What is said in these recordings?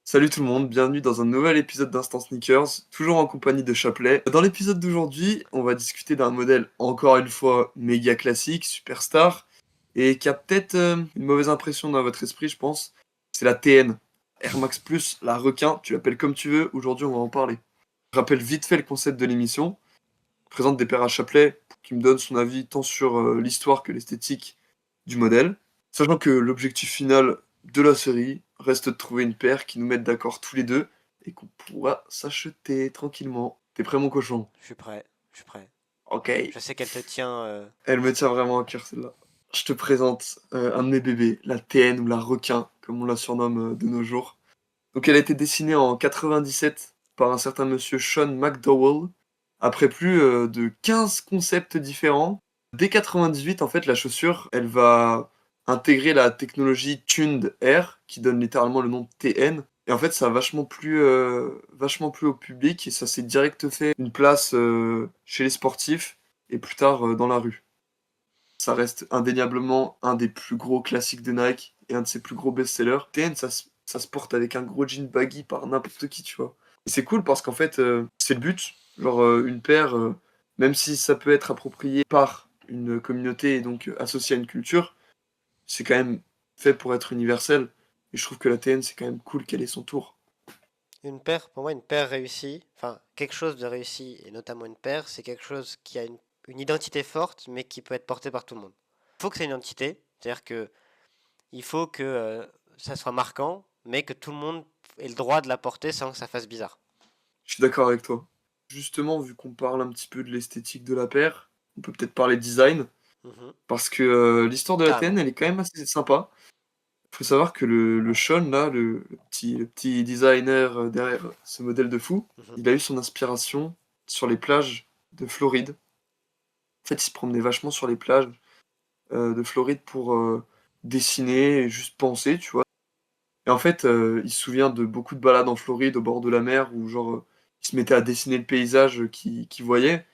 Salut tout le monde, bienvenue dans un nouvel épisode d'Instant Sneakers, toujours en compagnie de Chapelet. Dans l'épisode d'aujourd'hui, on va discuter d'un modèle encore une fois méga classique, superstar, et qui a peut-être une mauvaise impression dans votre esprit, je pense. C'est la TN, Air Max Plus, la requin, tu l'appelles comme tu veux, aujourd'hui on va en parler. Je rappelle vite fait le concept de l'émission. Je présente des paires à Chapelet pour qu'il me donne son avis tant sur l'histoire que l'esthétique du modèle. Sachant que l'objectif final de la série reste de trouver une paire qui nous mette d'accord tous les deux et qu'on pourra s'acheter tranquillement. T'es prêt mon cochon? Je suis prêt, je suis prêt. Ok. Je sais qu'elle te tient. Elle me tient vraiment à cœur celle-là. Je te présente un de mes bébés, la TN ou la requin, comme on la surnomme de nos jours. Donc elle a été dessinée en 97 par un certain monsieur Sean McDowell, après plus de 15 concepts différents. Dès 98, en fait, la chaussure, elle va intégrer la technologie Tuned Air, qui donne littéralement le nom de TN. Et en fait, ça a vachement plu au public et ça s'est direct fait une place chez les sportifs et plus tard dans la rue. Ça reste indéniablement un des plus gros classiques de Nike et un de ses plus gros best-sellers. TN, ça se porte avec un gros jean baggy par n'importe qui, tu vois. Et c'est cool parce qu'en fait, c'est le but. Genre, une paire, même si ça peut être approprié par une communauté et donc associé à une culture, c'est quand même fait pour être universel. Et je trouve que la TN, c'est quand même cool qu'elle ait son tour. Une paire, pour moi, une paire réussie, enfin, quelque chose de réussi, et notamment une paire, c'est quelque chose qui a une identité forte, mais qui peut être porté par tout le monde. Il faut que c'est une identité, c'est-à-dire que il faut que ça soit marquant, mais que tout le monde ait le droit de la porter sans que ça fasse bizarre. Je suis d'accord avec toi. Justement, vu qu'on parle un petit peu de l'esthétique de la paire, on peut peut-être parler design. Mhm. Parce que l'histoire de la TN, Carrément. elle est quand même assez sympa. Il faut savoir que le Sean, là, le petit designer derrière ce modèle de fou, Mhm. il a eu son inspiration sur les plages de Floride. En fait, il se promenait vachement sur les plages de Floride pour dessiner et juste penser, tu vois. Et en fait, il se souvient de beaucoup de balades en Floride au bord de la mer où, genre, il se mettait à dessiner le paysage qu'il voyait,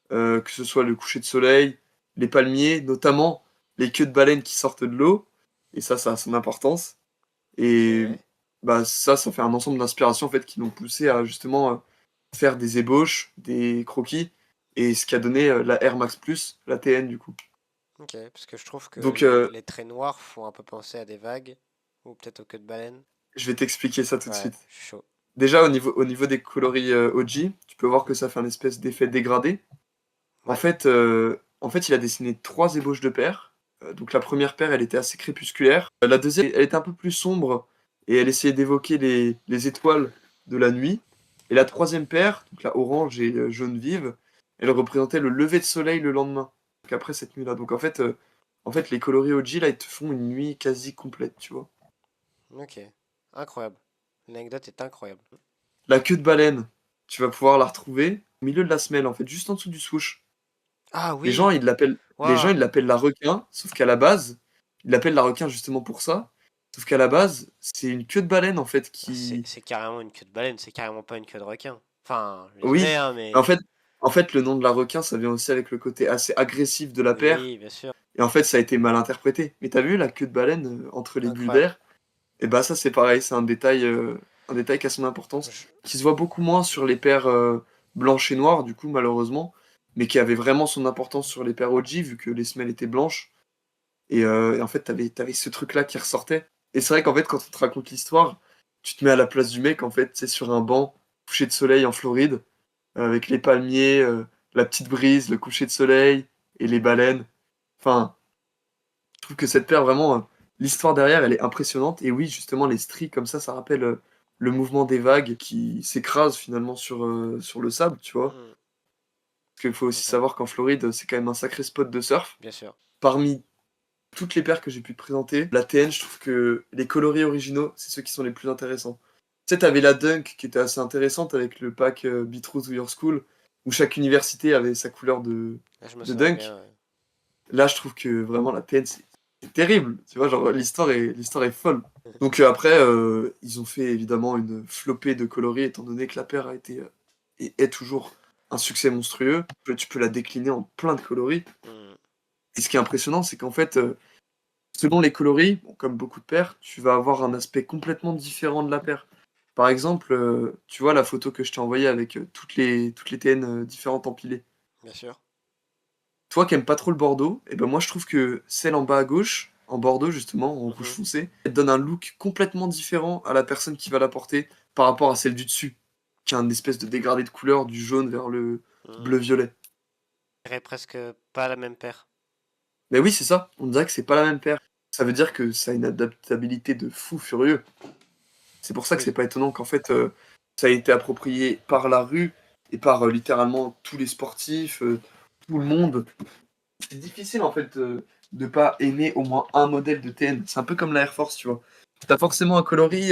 que ce soit le coucher de soleil, les palmiers, notamment les queues de baleines qui sortent de l'eau. Et ça a son importance. Et Ok. bah, ça fait un ensemble d'inspirations en fait, qui l'ont poussé à justement faire des ébauches, des croquis, et ce qui a donné la Air Max Plus, la TN du coup. Ok, parce que je trouve que Donc les traits noirs font un peu penser à des vagues, ou peut-être aux queues de baleine. je vais t'expliquer ça tout de Ouais, suite. je suis chaud. Déjà au niveau des coloris OG, tu peux voir que ça fait un espèce d'effet dégradé. Ouais. En fait, il a dessiné trois ébauches de paires. Donc la première paire, elle était assez crépusculaire. La deuxième, elle était un peu plus sombre et elle essayait d'évoquer les étoiles de la nuit. Et la troisième paire, donc la orange et jaune vive, elle représentait le lever de soleil le lendemain. Donc après cette nuit-là. Donc en fait, les coloris OG, là, ils te font une nuit quasi complète, tu vois. Ok. Incroyable. L'anecdote est incroyable. La queue de baleine, tu vas pouvoir la retrouver au milieu de la semelle, en fait, juste en dessous du swoosh. Ah Les gens, oui! les gens, Waouh! ils l'appellent la requin, sauf qu'à la base, ils l'appellent la requin justement pour ça. Sauf qu'à la base, c'est une queue de baleine en fait Ah, C'est qui. c'est carrément une queue de baleine, c'est carrément pas une queue de requin. Enfin, je suis désolé, Oui, hein, en mais. fait, en fait, le nom de la requin, ça vient aussi avec le côté assez agressif de la paire. Oui, bien sûr. Et en fait, ça a été mal interprété. Mais t'as vu la queue de baleine entre les bulles Incroyable. d'air? Et bah ça, c'est pareil, c'est un détail qui a son importance, Je- qui se voit beaucoup moins sur les paires blanches et noires, du coup, malheureusement, mais qui avait vraiment son importance sur les paires OG, vu que les semelles étaient blanches. Et en fait, t'avais ce truc-là qui ressortait. Et c'est vrai qu'en fait, quand on te raconte l'histoire, tu te mets à la place du mec, en fait, c'est sur un banc, coucher de soleil en Floride, avec les palmiers, la petite brise, le coucher de soleil et les baleines. Enfin, je trouve que cette paire, vraiment, l'histoire derrière, elle est impressionnante. Et oui, justement, les stries comme ça rappelle le mouvement des vagues qui s'écrasent finalement sur le sable, tu vois. Hmm, Parce qu'il faut aussi totalement. savoir qu'en Floride, c'est quand même un sacré spot de surf. Bien sûr. Parmi toutes les paires que j'ai pu te présenter, la TN, je trouve que les coloris originaux, c'est ceux qui sont les plus intéressants. Tu sais, t'avais la Dunk qui était assez intéressante avec le pack Beat Roots to Your School, où chaque université avait sa couleur Là, je me de souviens Dunk. bien. Ouais. Là, je trouve que vraiment la TN, c'est terrible. Tu vois, genre, l'histoire est folle. Donc après, ils ont fait évidemment une flopée de coloris, étant donné que la paire a été et est toujours un succès monstrueux. Tu peux la décliner en plein de coloris. Hmm, Et ce qui est impressionnant, c'est qu'en fait, selon les coloris, bon, comme beaucoup de paires, tu vas avoir un aspect complètement différent de la paire. Par exemple, tu vois la photo que je t'ai envoyée avec toutes les TN différentes empilées. Bien sûr. Toi qui aimes pas trop le bordeaux, et ben moi je trouve que celle en bas à gauche, en bordeaux justement, en rouge Mhm. foncé, elle donne un look complètement différent à la personne qui va la porter par rapport à celle du dessus, qui a une espèce de dégradé de couleur du jaune vers le Mhm. bleu-violet. Je dirais presque pas la même paire. Mais oui, c'est ça, on dirait que c'est pas la même paire. Ça veut dire que ça a une adaptabilité de fou furieux. C'est pour ça que c'est Oui. pas étonnant qu'en fait, ça ait été approprié par la rue et par, littéralement tous les sportifs, tout le monde. C'est difficile en fait, de pas aimer au moins un modèle de TN. C'est un peu comme la Air Force, tu vois? Tu forcément un coloris,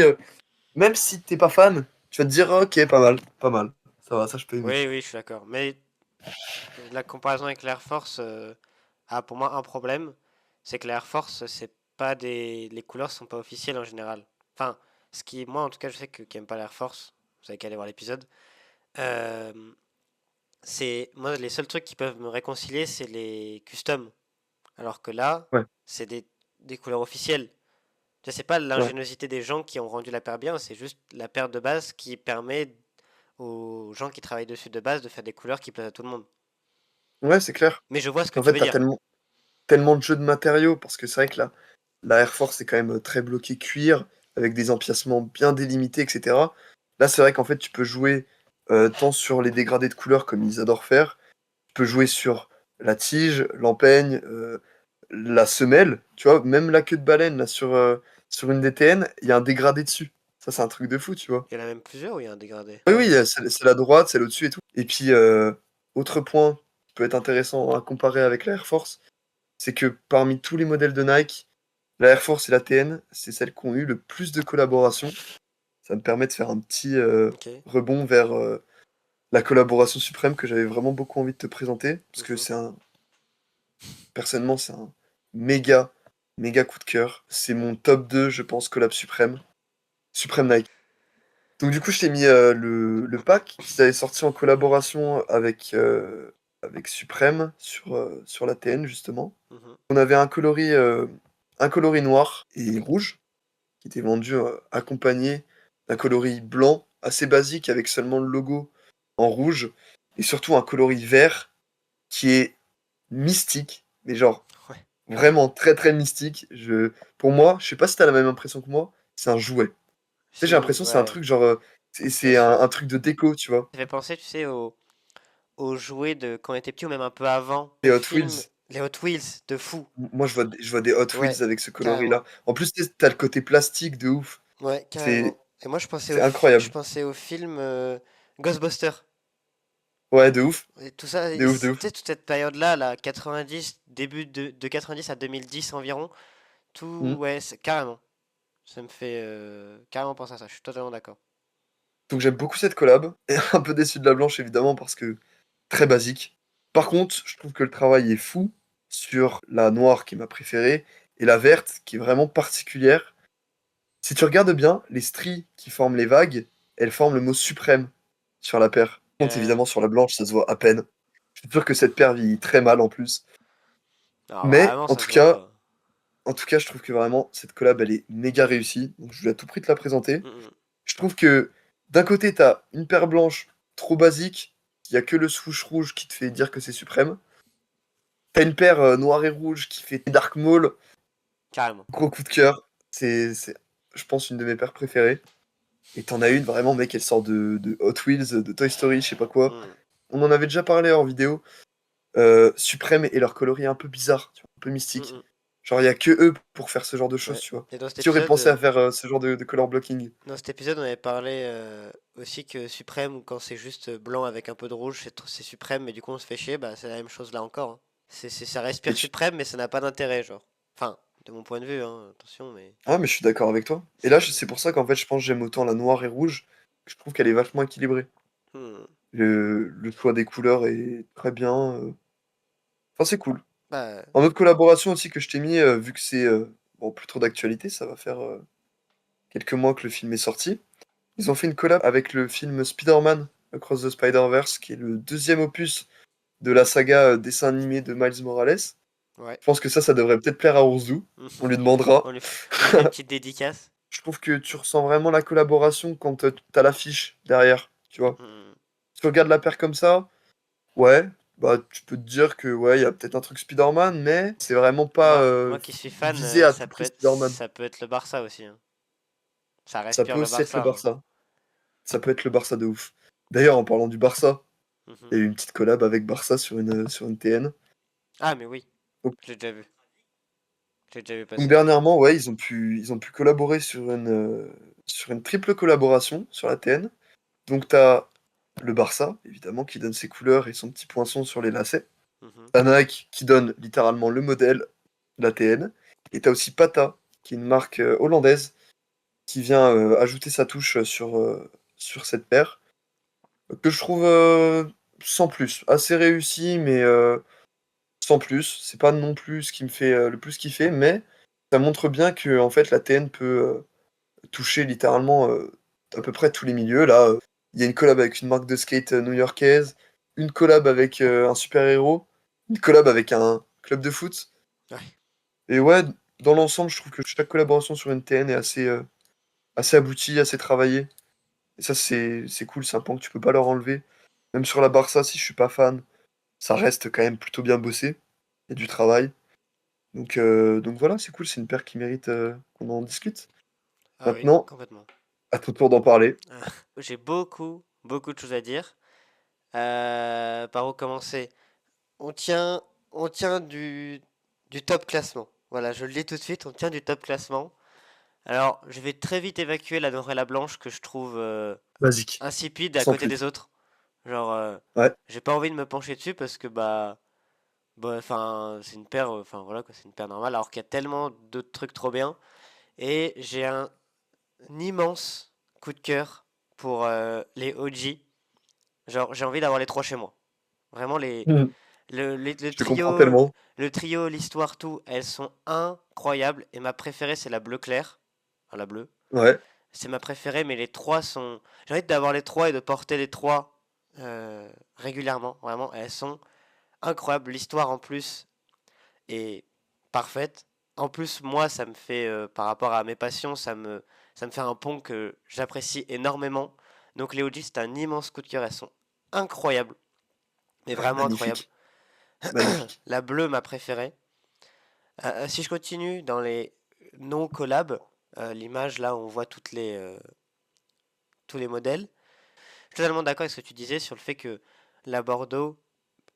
même si tu pas fan, tu vas te dire: «OK, pas mal, pas mal. Ça va, ça je peux aimer». Oui, oui, je suis d'accord. Mais la comparaison avec l'Air Force a pour moi un problème, c'est que l'Air Force, c'est pas des, les couleurs sont pas officielles en général. Enfin, ce qui, moi en tout cas, je sais que qui aime pas l'Air Force, vous avez qu'à aller voir l'épisode. euh, c'est moi les seuls trucs qui peuvent me réconcilier, c'est les customs. Alors que là, Ouais, c'est des couleurs officielles. Tu sais, c'est pas ouais. l'ingéniosité des gens qui ont rendu la paire bien, c'est juste la paire de base qui permet aux gens qui travaillent dessus de base de faire des couleurs qui plaisent à tout le monde. Ouais, c'est clair. Mais je vois ce que En tu fait, veux t'as dire. tellement de jeux de matériaux parce que c'est vrai que la Air Force est quand même, très bloqué cuir avec des empiècements bien délimités et cetera. Là, c'est vrai qu'en fait, tu peux jouer, tant sur les dégradés de couleurs comme ils adorent faire. Tu peux jouer sur la tige, l'empeigne, la semelle, tu vois? Même la queue de baleine là sur une DTN, il y a un dégradé dessus. Ça, c'est un truc de fou, tu vois? Il y en a même plusieurs où il y a un dégradé. Oui, oui, celle à droite, celle au-dessus et tout. Et puis, autre point qui peut être intéressant à comparer avec la Air Force, c'est que parmi tous les modèles de Nike, la Air Force et la TN, c'est celles qui ont eu le plus de collaborations. Ça me permet de faire un petit, Ok. rebond vers, la collaboration suprême que j'avais vraiment beaucoup envie de te présenter, parce que Mhm. c'est un personnellement, c'est un méga, méga coup de cœur. C'est mon top 2, je pense, collab suprême. Suprême Nike. Donc du coup, je t'ai mis, le pack qu'ils avaient sorti en collaboration avec Suprême sur la TN justement. Mhm. On avait un coloris noir et rouge qui était vendu, accompagné d'un coloris blanc assez basique avec seulement le logo en rouge et surtout un coloris vert qui est mystique, mais genre Ouais. vraiment très, très mystique. Pour moi, je sais pas si tu as la même impression que moi, c'est un jouet. Tu sais, j'ai Si, l'impression que c'est un ouais, truc genre, bien c'est sûr. un truc de déco, tu vois? Ça fait penser, tu sais, aux jouets de quand on était petit ou même un peu avant, Les au Hot film Wheels. Les Hot Wheels de fou. Moi, je vois des Hot Wheels Ouais, avec ce carrément. coloris-là. En plus, tu sais, tu le côté plastique de ouf. Ouais, C'est carrément. Et moi, c'est je incroyable. pensais au film Ghostbusters. Ouais, de ouf, Et tout ça, de ouf, de tu ouf. sais, toute cette période-là, là, 90, début de 90 à 2010 environ, tout, Mmh. ouais, carrément. Ça me fait carrément penser à ça, je suis totalement d'accord. Donc j'aime beaucoup cette collab et un peu déçu de la blanche évidemment parce que très basique. Par contre, je trouve que le travail est fou sur la noire qui est ma préférée et la verte qui est vraiment particulière. Si tu regardes bien, les stries qui forment les vagues, elles forment le mot suprême sur la paire. Par contre, Euh, évidemment, sur la blanche, ça se voit à peine. Je suis sûr que cette paire vieillit très mal en plus. non, Mais vraiment, en ça tout se voit cas, pas. en tout cas, je trouve que vraiment cette collab, elle est méga réussie. Donc je voulais à tout prix te la présenter. Mm, mm. Je trouve que d'un côté, t'as une paire blanche trop basique, il y a que le swoosh rouge qui te fait dire que c'est suprême. T'as une paire noire et rouge qui fait Dark Maul, Carrément. gros coup de cœur. C'est, je pense, une de mes paires préférées. Et t'en as une vraiment, mec, elle sort de Hot Wheels, de Toy Story, je sais pas quoi. Mm, On en avait déjà parlé en vidéo. Suprême et leur coloris un peu bizarre, tu vois, un peu mm, mystique. mm. Genre, il y a que eux pour faire ce genre de choses, Ouais. tu vois. Et dans cet Qui aurait épisode, pensé à faire ce genre de color blocking? dans cet épisode, on avait parlé aussi que Suprême, quand c'est juste blanc avec un peu de rouge, c'est Suprême, mais du coup on se fait chier, bah c'est la même chose là encore, hein. Ça Et respire tu- Suprême, mais ça n'a pas d'intérêt, genre. Enfin, de mon point de vue, hein, attention, mais Ah, mais je suis d'accord avec toi. Et là, c'est. c'est pour ça qu'en fait, je pense que j'aime autant la noire et rouge, que je trouve qu'elle est vachement équilibrée. Hmm. Le choix des couleurs est très bien. Enfin, c'est cool. Bah, En autre collaboration aussi que je t'ai mis, vu que c'est bon, plus trop d'actualité, ça va faire quelques mois que le film est sorti. Ils ont fait une collab avec le film Spider-Man Across the Spider-Verse, qui est le deuxième opus de la saga dessin animé de Miles Morales. ouais. Je pense que ça devrait peut-être plaire à Ourzu. On lui demandera. On lui fait une petite dédicace. Je trouve que tu ressens vraiment la collaboration quand t'as l'affiche derrière, tu vois. Hmm. Si tu regardes la paire comme ça, ouais, bah tu peux te dire que ouais, il y a peut-être un truc Spider-Man, mais c'est vraiment pas Moi qui suis fan, visé à tout prix Spider-Man. ça peut être le Barça aussi, hein. Ça Ça respire peut le aussi être le Barça, hein. Barça. Ça peut être le Barça de ouf. D'ailleurs, en parlant du Barça, Mhm. il y a eu une petite collab avec Barça sur une TN. Ah, mais oui, Donc, j'ai déjà vu. J'ai déjà vu donc passer. dernièrement, ouais, ils ont pu collaborer sur une triple collaboration sur la TN. Donc t'as le Barça, évidemment, qui donne ses couleurs et son petit poinçon sur les lacets. Mhm. T'as Nike qui donne littéralement le modèle, la TN. Et t'as aussi Pata, qui est une marque hollandaise, qui vient ajouter sa touche sur cette paire, que je trouve sans plus. Assez réussi, mais sans plus. C'est pas non plus ce qui me fait le plus kiffer, mais ça montre bien que en fait la TN peut toucher littéralement à peu près tous les milieux. Là, il y a une collab avec une marque de skate new-yorkaise, une collab avec un super-héros, une collab avec un club de foot. Ouais. Et ouais, dans l'ensemble, je trouve que chaque collaboration sur une TN est assez aboutie, assez travaillée. Et ça, c'est cool, c'est un point que tu peux pas leur enlever. Même sur la Barça, si je suis pas fan, ça reste quand même plutôt bien bossé. Il y a du travail. Donc voilà, c'est cool, c'est une paire qui mérite qu'on en discute. Ah oui, Maintenant, complètement. à ton tour d'en parler. J'ai beaucoup de choses à dire. Par où commencer? On tient, on tient du top classement. Voilà, je le dis tout de suite, on tient du top classement. Alors, je vais très vite évacuer la Norella Blanche que je trouve Basique, insipide à sans côté plus. des autres. Genre, Ouais. j'ai pas envie de me pencher dessus parce que enfin, c'est une paire, enfin voilà quoi, c'est une paire normale. Alors qu'il y a tellement d'autres trucs trop bien. Et j'ai un immense coup de cœur pour les OG. Genre, j'ai envie d'avoir les trois chez moi. Vraiment, Mhm. le Je te comprends trio, tellement. le trio, l'histoire, tout, elles sont incroyables. Et ma préférée, c'est la bleu clair. Enfin, la bleue. Ouais. C'est ma préférée, mais les trois sont. J'ai envie d'avoir les trois et de porter les trois régulièrement. Vraiment, elles sont incroyables. L'histoire en plus est parfaite. En plus, moi, ça me fait, par rapport à mes passions, ça me fait un pont que j'apprécie énormément. Donc les OG, c'est un immense coup de cœur. Elles sont incroyables, mais Ouais, vraiment incroyables. magnifique. Magnifique. La bleue, ma préférée. Si je continue dans les non collabs, l'image là où on voit tous les modèles, je suis totalement d'accord avec ce que tu disais sur le fait que la Bordeaux,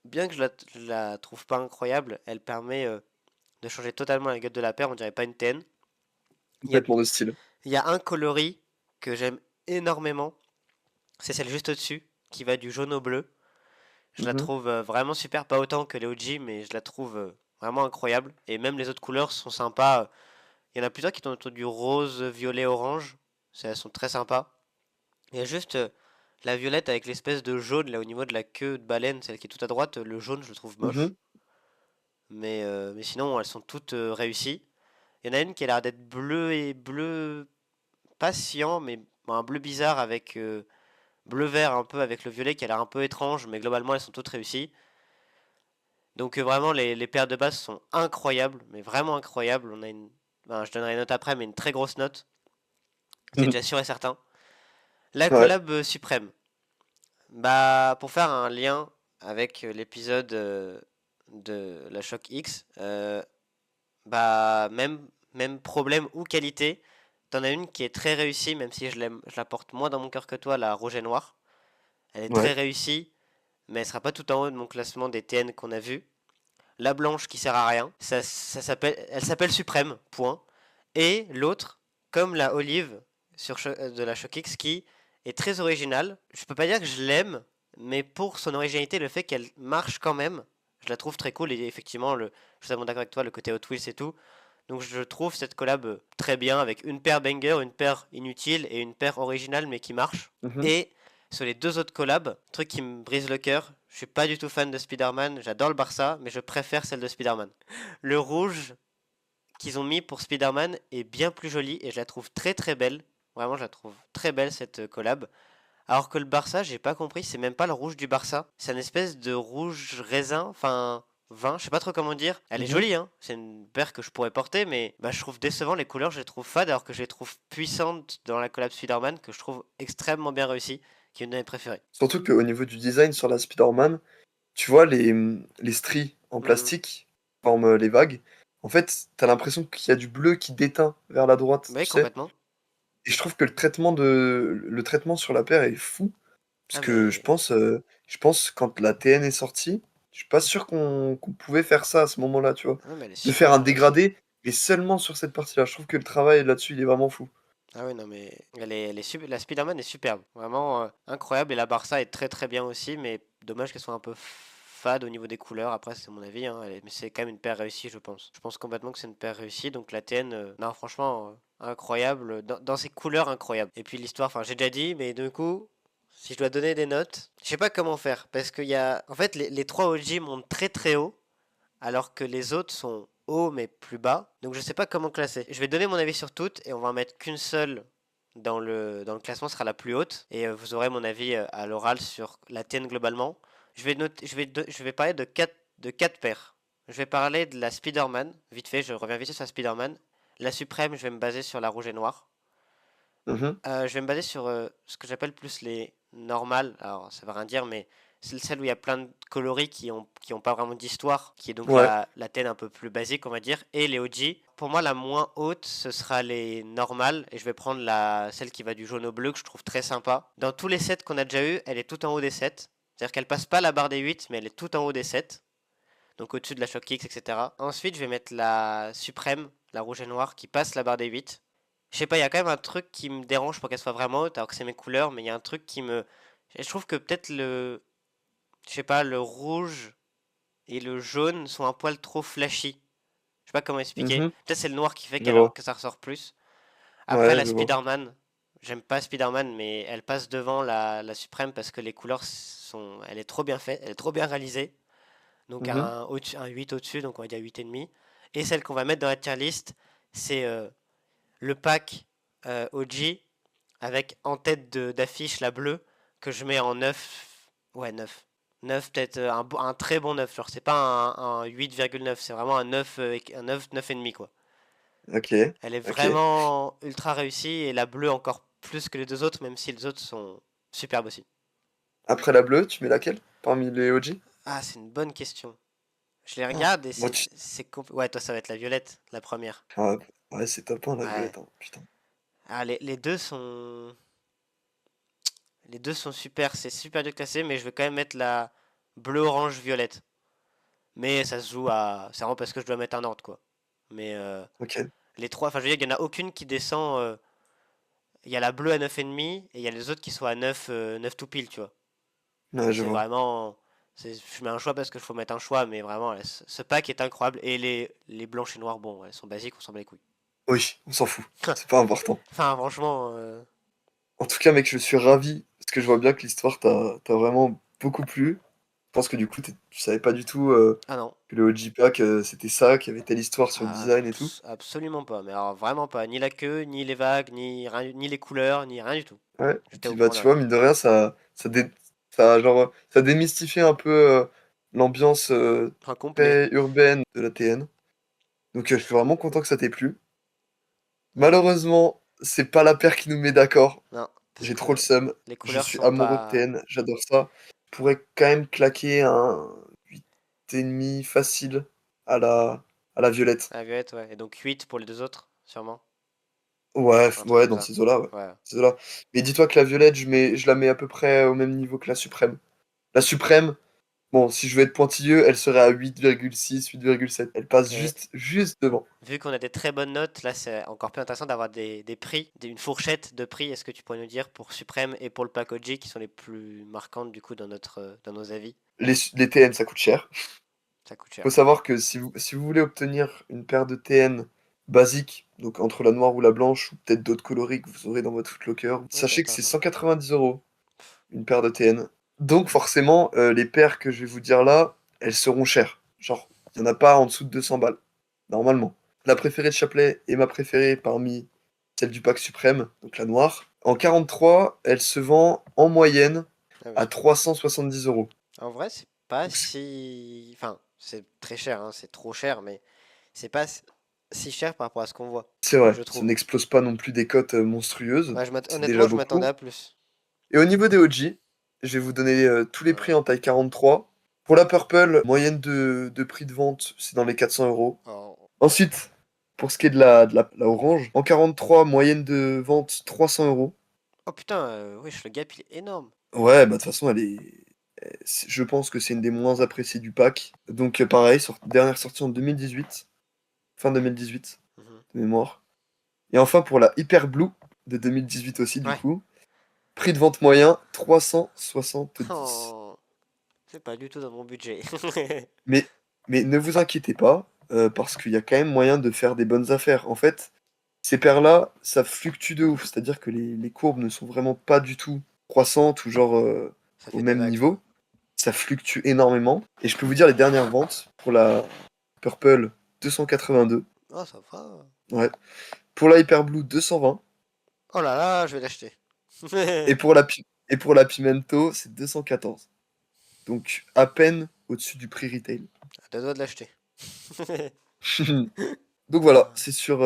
bien que je la trouve pas incroyable, elle permet de changer totalement la gueule de la paire, on dirait pas une TN. Il y a, Complètement de style. il y a un coloris que j'aime énormément, c'est celle juste au-dessus, qui va du jaune au bleu. Je la Mhm. trouve vraiment super, pas autant que les OG, mais je la trouve vraiment incroyable. Et même les autres couleurs sont sympas. Il y en a plusieurs qui tournent autour du rose, violet, orange. Elles sont très sympas. Il y a juste la violette avec l'espèce de jaune là au niveau de la queue de baleine, celle qui est tout à droite. Le jaune, je le trouve moche. Mhm. Mais sinon, elles sont toutes réussies. Il y en a une qui a l'air d'être bleue et bleu, pas cyan, mais un bleu bizarre avec bleu-vert un peu avec le violet qui a l'air un peu étrange, mais globalement elles sont toutes réussies. Donc vraiment les paires de base sont incroyables, mais vraiment incroyables. Je donnerai une note après, mais une très grosse note, c'est Mhm. déjà sûr et certain. La Ouais. collab suprême. Bah pour faire un lien avec l'épisode de la Shock X, même problème ou qualité. T'en as une qui est très réussie, même si je la porte moins dans mon cœur que toi, la rouge et noire. Elle est très Ouais. réussie, mais elle sera pas tout en haut de mon classement des TN qu'on a vu. La blanche qui sert à rien, elle s'appelle Suprême, point. Et l'autre, comme la olive de la Shockix, qui est très originale. Je peux pas dire que je l'aime, mais pour son originalité, le fait qu'elle marche quand même, je la trouve très cool. Et effectivement, je suis totalement d'accord avec toi, le côté Hot Wheels et tout. Donc je trouve cette collab très bien avec une paire banger, une paire inutile et une paire originale mais qui marche. Mhm. Et sur les deux autres collabs, truc qui me brise le cœur, je suis pas du tout fan de Spider-Man, j'adore le Barça, mais je préfère celle de Spider-Man. Le rouge qu'ils ont mis pour Spider-Man est bien plus joli et je la trouve très très belle. Vraiment, je la trouve très belle cette collab. Alors que le Barça, j'ai pas compris, c'est même pas le rouge du Barça, c'est une espèce de rouge raisin, enfin 20, je sais pas trop comment dire. Elle est Mhm. jolie, hein. C'est une paire que je pourrais porter, mais bah, je trouve décevant les couleurs, je les trouve fades, alors que je les trouve puissantes dans la collab Spider-Man, que je trouve extrêmement bien réussie, qui est une de mes préférées. Surtout qu'au niveau du design sur la Spider-Man, tu vois les stries en Mhm. plastique qui forment les vagues. En fait, t'as l'impression qu'il y a du bleu qui déteint vers la droite, Oui, tu sais. complètement. Et je trouve que le traitement sur la paire est fou. Parce Ah, que mais. je pense quand la TN est sortie, je suis pas sûr qu'on pouvait faire ça à ce moment-là, tu vois. Ah non, mais elle est De faire super un bien réussie. dégradé, et seulement sur cette partie-là. Je trouve que le travail là-dessus, il est vraiment fou. Ah oui, non, mais la Spider-Man est superbe, vraiment incroyable, et la Barça est très très bien aussi, mais dommage qu'elle soit un peu fade au niveau des couleurs, après c'est mon avis, hein, mais c'est quand même une paire réussie je pense. Je pense complètement que c'est une paire réussie, donc la TN, non franchement, incroyable, dans ses couleurs incroyable. Et puis l'histoire, enfin j'ai déjà dit, mais du coup, si je dois donner des notes, je sais pas comment faire, parce qu'il y a, en fait les trois OG montent très très haut, alors que les autres sont hauts mais plus bas. Donc je sais pas comment classer. Je vais donner mon avis sur toutes et on va en mettre qu'une seule dans le classement, sera la plus haute. Et vous aurez mon avis à l'oral sur la tienne globalement. Je vais parler de quatre paires. Je vais parler de la Spider-Man, vite fait, je reviens vite sur la Spider-Man. La Suprême, je vais me baser sur la rouge et noire. Mhm, Je vais me baser sur ce que j'appelle plus les normales. Alors, ça veut rien dire, mais c'est celle où il y a plein de coloris qui ont pas vraiment d'histoire, qui est donc ouais. la tête un peu plus basique, on va dire, et les OG. Pour moi, la moins haute, ce sera les normales, et je vais prendre celle qui va du jaune au bleu, que je trouve très sympa. Dans tous les sets qu'on a déjà eu, elle est tout en haut des sets. C'est-à-dire qu'elle passe pas la barre des 8, mais elle est tout en haut des sets. Donc au-dessus de la Shock X, etc. Ensuite, je vais mettre la Suprême, la rouge et noire, qui passe la barre des 8. Je sais pas, il y a quand même un truc qui me dérange pour qu'elle soit vraiment haute, alors que c'est mes couleurs, mais il y a un truc qui me. Je trouve que peut-être je sais pas, le rouge et le jaune sont un poil trop flashy. Je sais pas comment expliquer. Mhm, Peut-être c'est le noir qui fait je vois. que ça ressort plus. Après, Ouais, la je vois. Spider-Man, j'aime pas Spider-Man, mais elle passe devant la Suprême parce que les couleurs sont. Elle est trop bien faite, elle est trop bien réalisée. Donc Mhm, un 8 au-dessus, donc on va dire 8,5. Et celle qu'on va mettre dans la tier list, c'est le pack OG avec en tête d'affiche la bleue que je mets en 9. Ouais, 9. 9 peut-être un très bon 9. Genre, c'est pas un 8,9, c'est vraiment un 9, un 9, 9,5 quoi. ok, Elle est ok. vraiment ultra réussie et la bleue encore plus que les deux autres, même si les autres sont superbes aussi. Après la bleue, tu mets laquelle? Parmi les OG? Ah, c'est une bonne question. Je les Oh, regarde et moi, tu... Ouais, toi, ça va être la violette, la première. Ah, ouais, c'est top 1, la Ouais. violette, hein, putain. Ah, les deux sont super, c'est super dur classé, mais je vais quand même mettre la bleu, orange, violette. Mais ça se joue à. C'est vraiment parce que je dois mettre un ordre, quoi. Mais Ok, les trois, enfin, je veux dire, il n'y en a aucune qui descend. Il y a la bleue à 9,5 et il y a les autres qui sont à 9, 9 tout pile, tu vois. ouais, Donc je c'est vois. vraiment. Je mets un choix parce qu'il faut mettre un choix, mais vraiment, ce pack est incroyable. Et les blanches et noires, bon, elles sont basiques, on s'en bat les couilles. Oui, on s'en fout. C'est pas important. Enfin, franchement. En tout cas, mec, je suis ravi, parce que je vois bien que l'histoire t'a vraiment beaucoup plu. Je pense que du coup, tu savais pas du tout Ah non. que le OG Pack, c'était ça, qu'il y avait telle histoire sur le Ah, design et tout. absolument pas. Mais alors, vraiment pas. Ni la queue, ni les vagues, ni les couleurs, ni rien du tout. Ouais, et J'étais puis au bah point de tu vois, rien. mine de rien, ça démystifie un peu l'ambiance Enfin, complet. très urbaine de la TN. Donc je suis vraiment content que ça t'ait plu. Ah, Malheureusement, c'est pas la paire qui nous met d'accord. non, parce J'ai trop le que seum. les Je couleurs suis sont amoureux de pas. TN, j'adore ça. Je pourrais quand même claquer un 8,5 facile à à la violette. Ah, violette, ouais. Et donc 8 pour les deux autres, sûrement. Ouais, Un truc ouais, comme dans ça. ces eaux-là, ouais. Ouais. Ces eaux-là. Mais dis-toi que la violette, je la mets à peu près au même niveau que la suprême. La suprême, bon, si je veux être pointilleux, elle serait à 8,6, 8,7. Elle passe Et juste devant. vu qu'on a des très bonnes notes, là c'est encore plus intéressant d'avoir des prix, une fourchette de prix. Est-ce que tu pourrais nous dire pour Suprême et pour le pack OG qui sont les plus marquantes du coup dans nos avis? Les TN, ça coûte cher. Ça coûte Faut cher. savoir que si vous voulez obtenir une paire de TN basique, donc entre la noire ou la blanche, ou peut-être d'autres coloris que vous aurez dans votre Footlocker, Ok, sachez que c'est intéressant. 190 € une paire de TN. Donc forcément, les paires que je vais vous dire là, elles seront chères. Genre, il n'y en a pas en dessous de 200 balles, normalement. La préférée de Chapelet est ma préférée parmi celle du pack suprême, donc la noire. En 43, elle se vend en moyenne Ah à oui. 370 euros. En vrai, c'est pas Donc, si. Enfin. c'est très cher, hein, c'est trop cher, mais c'est pas si cher par rapport à ce qu'on voit, C'est vrai, je ça trouve. n'explose pas non plus des cotes monstrueuses. Ouais, C'est déjà honnêtement, je m'attendais beaucoup. à plus. Et au niveau des OG, je vais vous donner tous les prix Ouais. en taille 43. Pour la Purple, moyenne de prix de vente, c'est dans les 400 euros. Oh, Ensuite, pour ce qui est la orange, en 43, moyenne de vente 300 euros. oh putain, wesh, le gap il est énorme. Ouais, bah de toute façon, je pense que c'est une des moins appréciées du pack. Donc pareil, dernière sortie en 2018, fin 2018, Mhm. de mémoire. Et enfin pour la Hyper Blue, de 2018 aussi du Ouais. coup, prix de vente moyen 370. Oh, c'est pas du tout dans mon budget. Mais, mais ne vous inquiétez pas, parce qu'il y a quand même moyen de faire des bonnes affaires. En fait, ces paires-là, ça fluctue de ouf. C'est-à-dire que les courbes ne sont vraiment pas du tout croissantes ou genre Ça au fait des même vagues, quoi. niveau. Ça fluctue énormément. Et je peux vous dire les dernières ventes pour la Purple 282. Oh, ça va. Ouais. Pour la Hyper Blue 220. Oh là là, je vais l'acheter. Et pour la Pimento, c'est 214. Donc à peine au-dessus du prix retail. À deux doigts de l'acheter. Donc voilà, Ah, c'est sur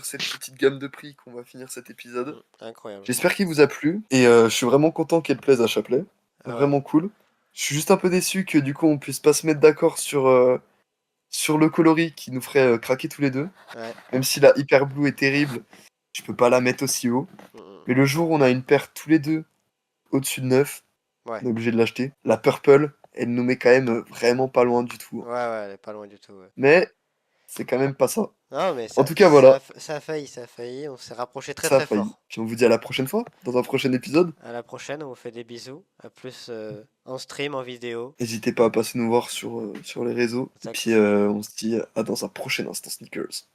cette petite gamme de prix qu'on va finir cet épisode. incroyable. J'espère qu'il vous a plu et je suis vraiment content qu'elle plaise à Chapelet. Ah ouais. Vraiment cool. Je suis juste un peu déçu que du coup on puisse pas se mettre d'accord sur le coloris qui nous ferait craquer tous les deux. Ouais. Même si la Hyper Blue est terrible, je peux pas la mettre aussi haut. Mm. Mais le jour où on a une paire tous les deux au-dessus de 9, Ouais. on est obligé de l'acheter. La Purple, elle nous met quand même vraiment pas loin du tout, Ouais, hein. ouais, elle est pas loin du tout, ouais. Mais c'est quand même pas ça. Non, mais En tout cas, voilà, ça a failli, ça a failli. On s'est rapproché très ça a très failli. fort. Puis on vous dit à la prochaine fois, dans un prochain épisode. À la prochaine, on vous fait des bisous. À plus en stream, en vidéo. N'hésitez pas à passer nous voir sur les réseaux. Et puis Exact. on se dit à dans un prochain Instant Sneakers.